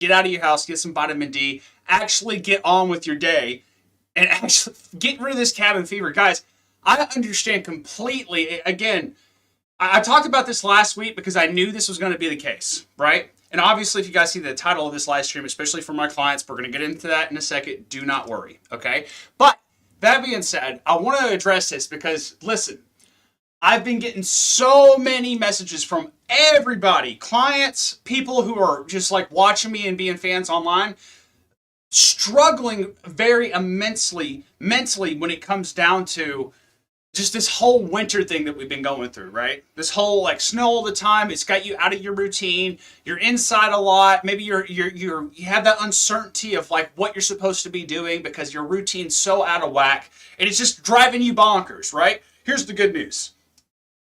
get out of your house, get some vitamin D, actually get on with your day, and actually get rid of this cabin fever. Guys, I understand completely. Again, I talked about this last week because I knew this was going to be the case, right? And obviously, if you guys see the title of this live stream, especially for my clients, we're going to get into that in a second. Do not worry, okay? But that being said, I want to address this because, listen, I've been getting so many messages from everybody, clients, people who are just like watching me and being fans online, struggling very immensely mentally when it comes down to just this whole winter thing that we've been going through, right? This whole like snow all the time. It's got you out of your routine. You're inside a lot. Maybe you have that uncertainty of like what you're supposed to be doing because your routine's so out of whack, and it's just driving you bonkers, right? Here's the good news.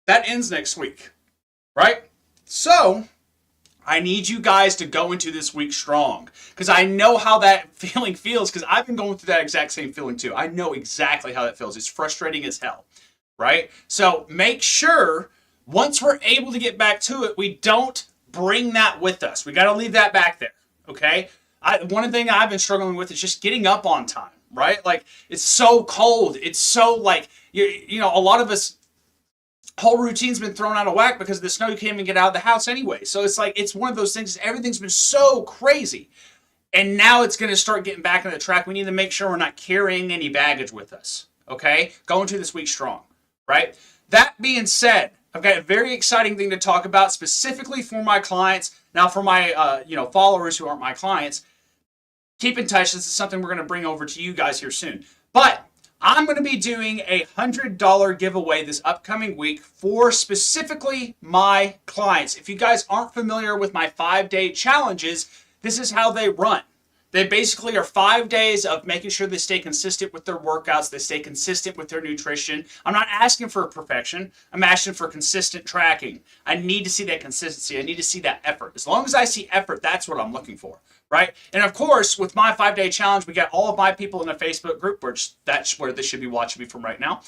That ends next week, right? So I need you guys to go into this week strong because I know how that feeling feels because I've been going through that exact same feeling too. I know exactly how that feels. It's frustrating as hell, right? So make sure once we're able to get back to it, we don't bring that with us. We got to leave that back there, okay? One thing I've been struggling with is just getting up on time, right? Like it's so cold. It's so like, you know, a lot of us, whole routine's been thrown out of whack because the snow, you can't even get out of the house anyway. So it's like, it's one of those things, everything's been so crazy. And now it's going to start getting back on the track. We need to make sure we're not carrying any baggage with us. Okay? Going to this week strong, right? That being said, I've got a very exciting thing to talk about specifically for my clients. Now for my, followers who aren't my clients, keep in touch. This is something we're going to bring over to you guys here soon. But I'm going to be doing a $100 giveaway this upcoming week for specifically my clients. If you guys aren't familiar with my 5-day challenges, this is how they run. They basically are 5 days of making sure they stay consistent with their workouts, they stay consistent with their nutrition. I'm not asking for perfection. I'm asking for consistent tracking. I need to see that consistency. I need to see that effort. As long as I see effort, that's what I'm looking for, right? And of course, with my 5-day challenge, we got all of my people in a Facebook group, which that's where they should be watching me from right now.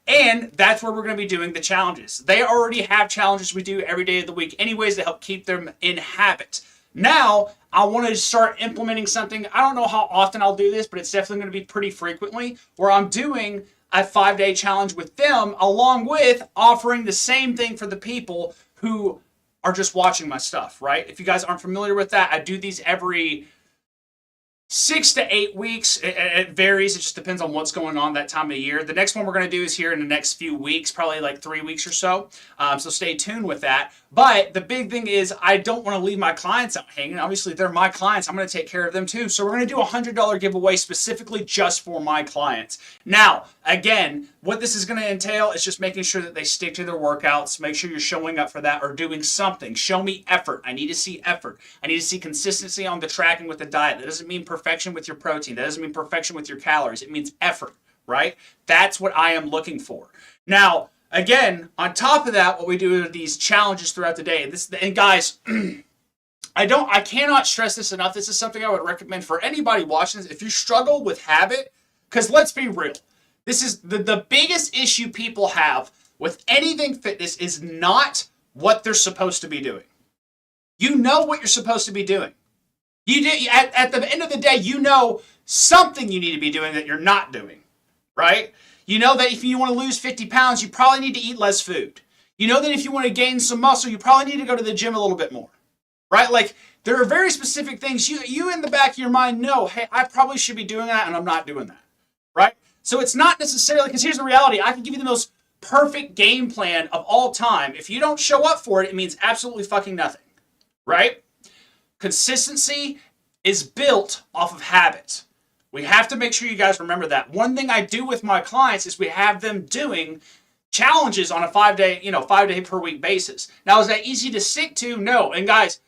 And that's where we're going to be doing the challenges. They already have challenges we do every day of the week anyways to help keep them in habit. Now, I want to start implementing something. I don't know how often I'll do this, but it's definitely going to be pretty frequently, where I'm doing a 5-day challenge with them, along with offering the same thing for the people who are just watching my stuff, right? If you guys aren't familiar with that, I do these every 6 to 8 weeks. It varies. It just depends on what's going on that time of year. The next one we're going to do is here in the next few weeks, probably like 3 weeks or so. So stay tuned with that. But the big thing is I don't want to leave my clients out hanging. Obviously, they're my clients. I'm going to take care of them too. So we're going to do a $100 giveaway specifically just for my clients. Now, again, what this is going to entail is just making sure that they stick to their workouts. Make sure you're showing up for that or doing something. Show me effort. I need to see effort. I need to see consistency on the tracking with the diet. That doesn't mean perfection with your protein. That doesn't mean perfection with your calories. It means effort, right? That's what I am looking for. Now, again, on top of that, what we do are these challenges throughout the day. And guys, I cannot stress this enough. This is something I would recommend for anybody watching this. If you struggle with habit, because let's be real, this is the biggest issue people have with anything fitness is not what they're supposed to be doing. You know what you're supposed to be doing. You do, at the end of the day, you know something you need to be doing that you're not doing, right? You know that if you want to lose 50 pounds, you probably need to eat less food. You know that if you want to gain some muscle, you probably need to go to the gym a little bit more, right? Like, there are very specific things you in the back of your mind know, hey, I probably should be doing that, and I'm not doing that, right? So it's not necessarily, because here's the reality, I can give you the most perfect game plan of all time. If you don't show up for it, it means absolutely fucking nothing, right? Consistency is built off of habit. We have to make sure you guys remember that. One thing I do with my clients is we have them doing challenges on a 5-day per week basis. Now, is that easy to stick to? No. And guys,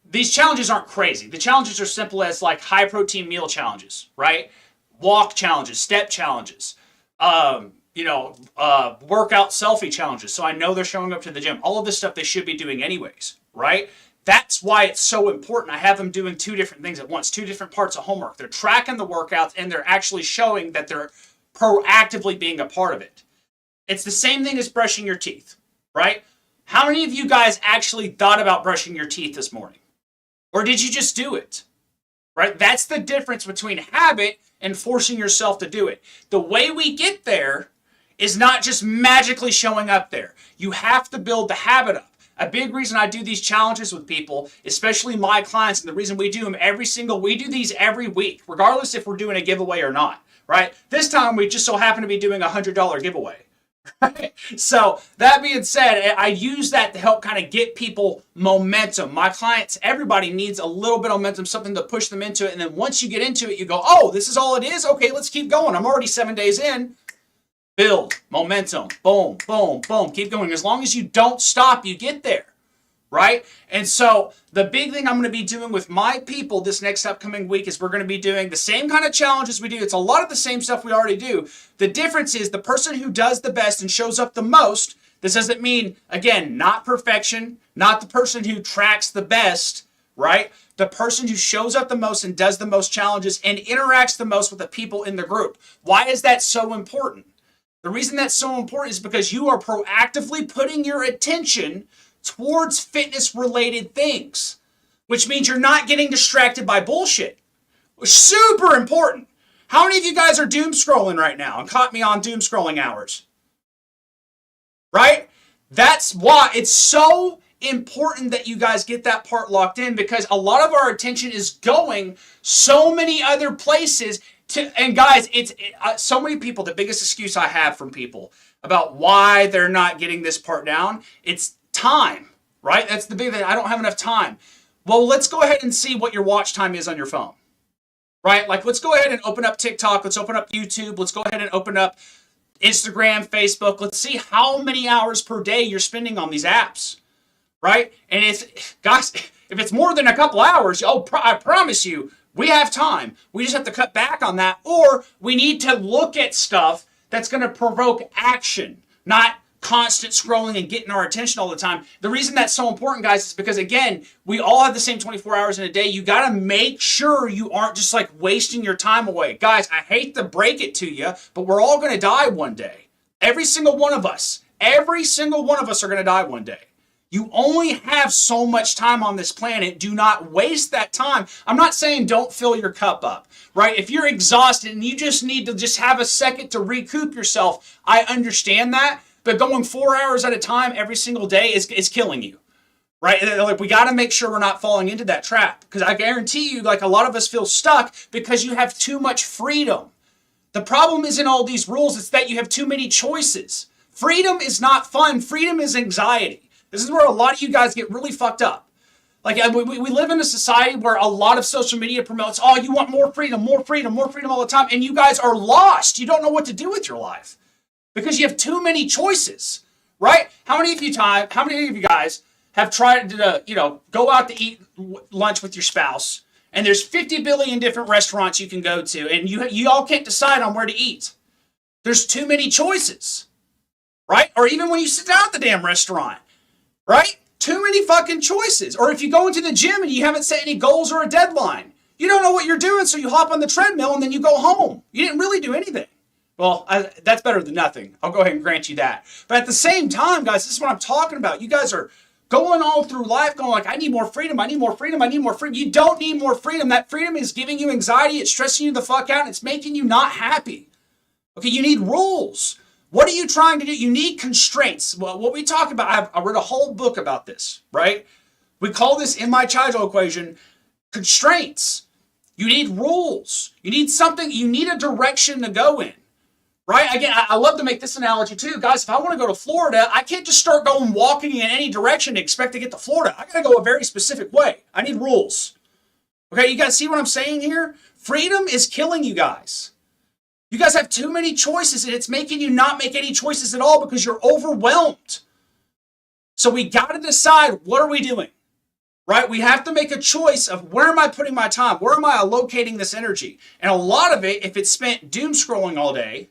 these challenges aren't crazy. The challenges are simple as like high protein meal challenges, right? Walk challenges, step challenges, workout selfie challenges. So I know they're showing up to the gym. All of this stuff they should be doing anyways, right? That's why it's so important. I have them doing 2 different things at once, 2 different parts of homework. They're tracking the workouts and they're actually showing that they're proactively being a part of it. It's the same thing as brushing your teeth, right? How many of you guys actually thought about brushing your teeth this morning? Or did you just do it? right? That's the difference between habit and forcing yourself to do it. The way we get there is not just magically showing up there. You have to build the habit up. A big reason I do these challenges with people, especially my clients, and the reason we do them we do these every week, regardless if we're doing a giveaway or not, right? This time we just so happen to be doing a $100 giveaway. Right? So that being said, I use that to help kind of get people momentum. My clients, everybody needs a little bit of momentum, something to push them into it. And then once you get into it, you go, oh, this is all it is? Okay, let's keep going. I'm already 7 days in. Build momentum. Boom, boom, boom. Keep going. As long as you don't stop, you get there. Right? And so the big thing I'm going to be doing with my people this next upcoming week is we're going to be doing the same kind of challenges we do. It's a lot of the same stuff we already do. The difference is the person who does the best and shows up the most. This doesn't mean, again, not perfection, not the person who tracks the best, right? The person who shows up the most and does the most challenges and interacts the most with the people in the group. Why is that so important? The reason that's so important is because you are proactively putting your attention towards fitness-related things, which means you're not getting distracted by bullshit. Super important. How many of you guys are doom scrolling right now and caught me on doom scrolling hours? Right? That's why it's so important that you guys get that part locked in, because a lot of our attention is going so many other places. And guys, so many people, the biggest excuse I have from people about why they're not getting this part down, it's time, right? That's the big thing. I don't have enough time. Well, let's go ahead and see what your watch time is on your phone, right? Like, let's go ahead and open up TikTok. Let's open up YouTube. Let's go ahead and open up Instagram, Facebook. Let's see how many hours per day you're spending on these apps, right? And if it's more than a couple hours, I promise you, we have time. We just have to cut back on that, or we need to look at stuff that's going to provoke action, not constant scrolling and getting our attention all the time. The reason that's so important, guys, is because, again, we all have the same 24 hours in a day. You got to make sure you aren't just like wasting your time away. Guys, I hate to break it to you, but we're all going to die one day. Every single one of us are going to die one day. You only have so much time on this planet. Do not waste that time. I'm not saying don't fill your cup up, right? If you're exhausted and you just need to just have a second to recoup yourself, I understand that. But going 4 hours at a time every single day is killing you, right? Like, we got to make sure we're not falling into that trap, because I guarantee you, like, a lot of us feel stuck because you have too much freedom. The problem isn't all these rules. It's that you have too many choices. Freedom is not fun. Freedom is anxiety. This is where a lot of you guys get really fucked up. Like, we live in a society where a lot of social media promotes, oh, you want more freedom all the time. And you guys are lost. You don't know what to do with your life, because you have too many choices, right? How many of you guys have tried to, go out to eat lunch with your spouse, and there's 50 billion different restaurants you can go to, and you all can't decide on where to eat? There's too many choices, right? Or even when you sit down at the damn restaurant, right? Too many fucking choices. Or if you go into the gym and you haven't set any goals or a deadline, you don't know what you're doing, so you hop on the treadmill and then you go home. You didn't really do anything. Well, that's better than nothing. I'll go ahead and grant you that. But at the same time, guys, this is what I'm talking about. You guys are going all through life going like, I need more freedom. I need more freedom. I need more freedom. You don't need more freedom. That freedom is giving you anxiety. It's stressing you the fuck out. And it's making you not happy. Okay, you need rules. What are you trying to do? You need constraints. Well, what we talk about, I read a whole book about this, right? We call this, in my Chijo equation, constraints. You need rules. You need something. You need a direction to go in. Right? Again, I love to make this analogy too. Guys, if I want to go to Florida, I can't just start going walking in any direction to expect to get to Florida. I got to go a very specific way. I need rules. Okay, you guys see what I'm saying here? Freedom is killing you guys. You guys have too many choices, and it's making you not make any choices at all because you're overwhelmed. So we got to decide, what are we doing? Right? We have to make a choice of, where am I putting my time? Where am I allocating this energy? And a lot of it, if it's spent doom scrolling all day,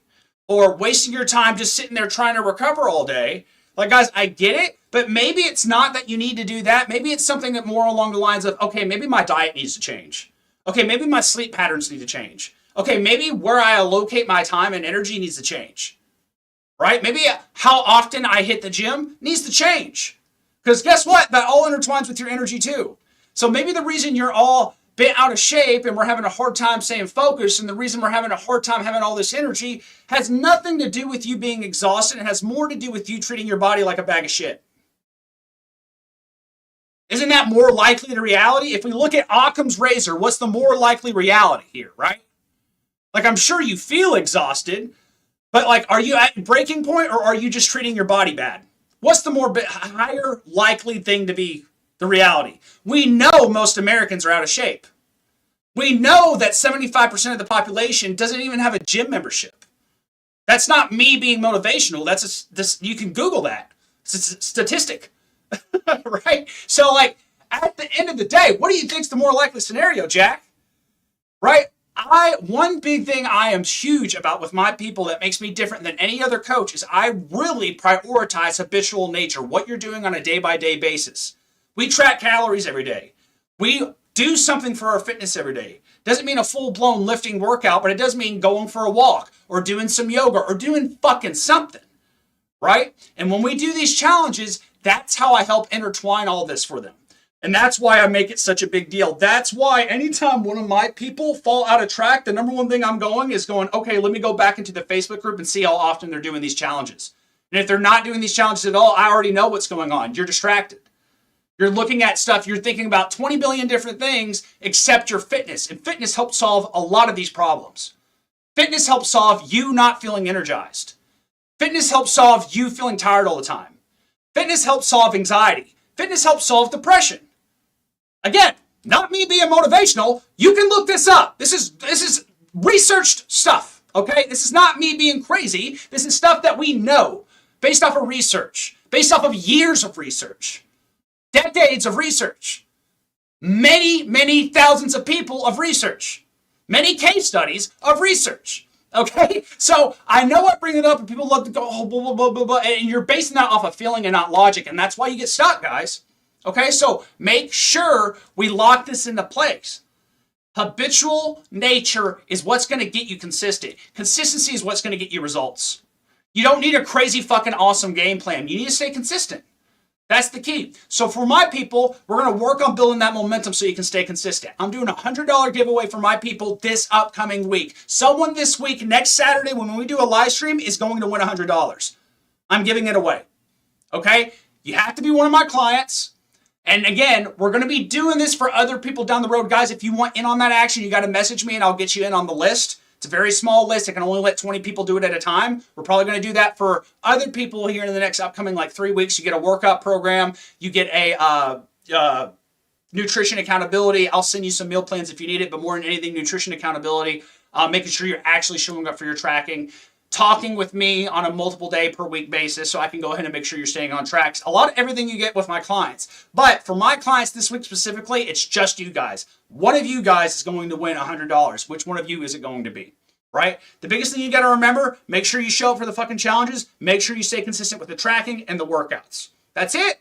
or wasting your time just sitting there trying to recover all day. Like, guys, I get it, but maybe it's not that you need to do that. Maybe it's something that more along the lines of, okay, maybe my diet needs to change. Okay, maybe my sleep patterns need to change. Okay, maybe where I allocate my time and energy needs to change. Right? Maybe how often I hit the gym needs to change. Because guess what? That all intertwines with your energy too. So maybe the reason you're all bent out of shape and we're having a hard time staying focused, and the reason we're having a hard time having all this energy has nothing to do with you being exhausted. It has more to do with you treating your body like a bag of shit. Isn't that more likely the reality? If we look at Occam's razor, what's the more likely reality here, right? Like, I'm sure you feel exhausted, but like, are you at breaking point or are you just treating your body bad? What's the more higher likely thing to be the reality? We know most Americans are out of shape. We know that 75% of the population doesn't even have a gym membership. That's not me being motivational. This you can Google that. It's a statistic, right? So like at the end of the day, what do you think's the more likely scenario, Jack? Right? One big thing I am huge about with my people that makes me different than any other coach is I really prioritize habitual nature, what you're doing on a day-by-day basis. We track calories every day. We do something for our fitness every day. Doesn't mean a full-blown lifting workout, but it does mean going for a walk or doing some yoga or doing fucking something, right? And when we do these challenges, that's how I help intertwine all this for them. And that's why I make it such a big deal. That's why anytime one of my people fall out of track, the number one thing I'm going, okay, let me go back into the Facebook group and see how often they're doing these challenges. And if they're not doing these challenges at all, I already know what's going on. You're distracted. You're looking at stuff, you're thinking about 20 billion different things except your fitness. And fitness helps solve a lot of these problems. Fitness helps solve you not feeling energized. Fitness helps solve you feeling tired all the time. Fitness helps solve anxiety. Fitness helps solve depression. Again, not me being motivational. You can look this up. This is researched stuff, okay? This is not me being crazy. This is stuff that we know based off of research, based off of years of research, decades of research, many, many thousands of people of research, many case studies of research, okay? So I know I bring it up and people love to go, oh, blah, blah, blah, blah, blah, and you're basing that off of feeling and not logic, and that's why you get stuck, guys. Okay, so make sure we lock this into place. Habitual nature is what's going to get you consistent. Consistency is what's going to get you results. You don't need a crazy fucking awesome game plan. You need to stay consistent. That's the key. So for my people, we're going to work on building that momentum so you can stay consistent. I'm doing a $100 giveaway for my people this upcoming week. Someone this week, next Saturday, when we do a live stream, is going to win $100. I'm giving it away. Okay? You have to be one of my clients. And again, we're going to be doing this for other people down the road. Guys, if you want in on that action, you got to message me and I'll get you in on the list. It's a very small list. I can only let 20 people do it at a time. We're probably going to do that for other people here in the next upcoming 3 weeks. You get a workout program. You get a nutrition accountability. I'll send you some meal plans if you need it, but more than anything, nutrition accountability, making sure you're actually showing up for your tracking. Talking with me on a multiple day per week basis so I can go ahead and make sure you're staying on tracks. A lot of everything you get with my clients. But for my clients this week specifically, it's just you guys. One of you guys is going to win $100. Which one of you is it going to be? Right? The biggest thing you got to remember, make sure you show up for the fucking challenges. Make sure you stay consistent with the tracking and the workouts. That's it.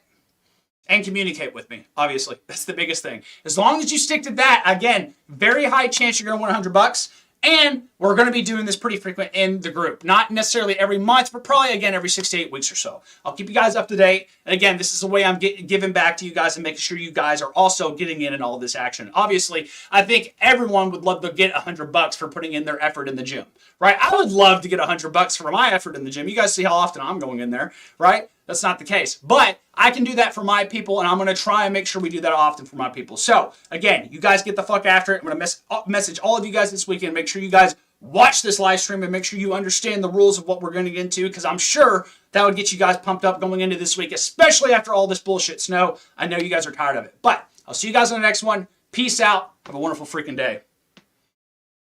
And communicate with me, obviously. That's the biggest thing. As long as you stick to that, again, very high chance you're going to win $100. And we're going to be doing this pretty frequent in the group. Not necessarily every month, but probably, again, every 6 to 8 weeks or so. I'll keep you guys up to date. And again, this is the way I'm giving back to you guys and making sure you guys are also getting in all this action. Obviously, I think everyone would love to get $100 for putting in their effort in the gym, right? I would love to get $100 for my effort in the gym. You guys see how often I'm going in there, right? That's not the case. But I can do that for my people, and I'm going to try and make sure we do that often for my people. So, again, you guys get the fuck after it. I'm going to message all of you guys this weekend. Make sure you guys watch this live stream and make sure you understand the rules of what we're going to get into, because I'm sure that would get you guys pumped up going into this week, especially after all this bullshit snow. I know you guys are tired of it. But I'll see you guys on the next one. Peace out. Have a wonderful freaking day.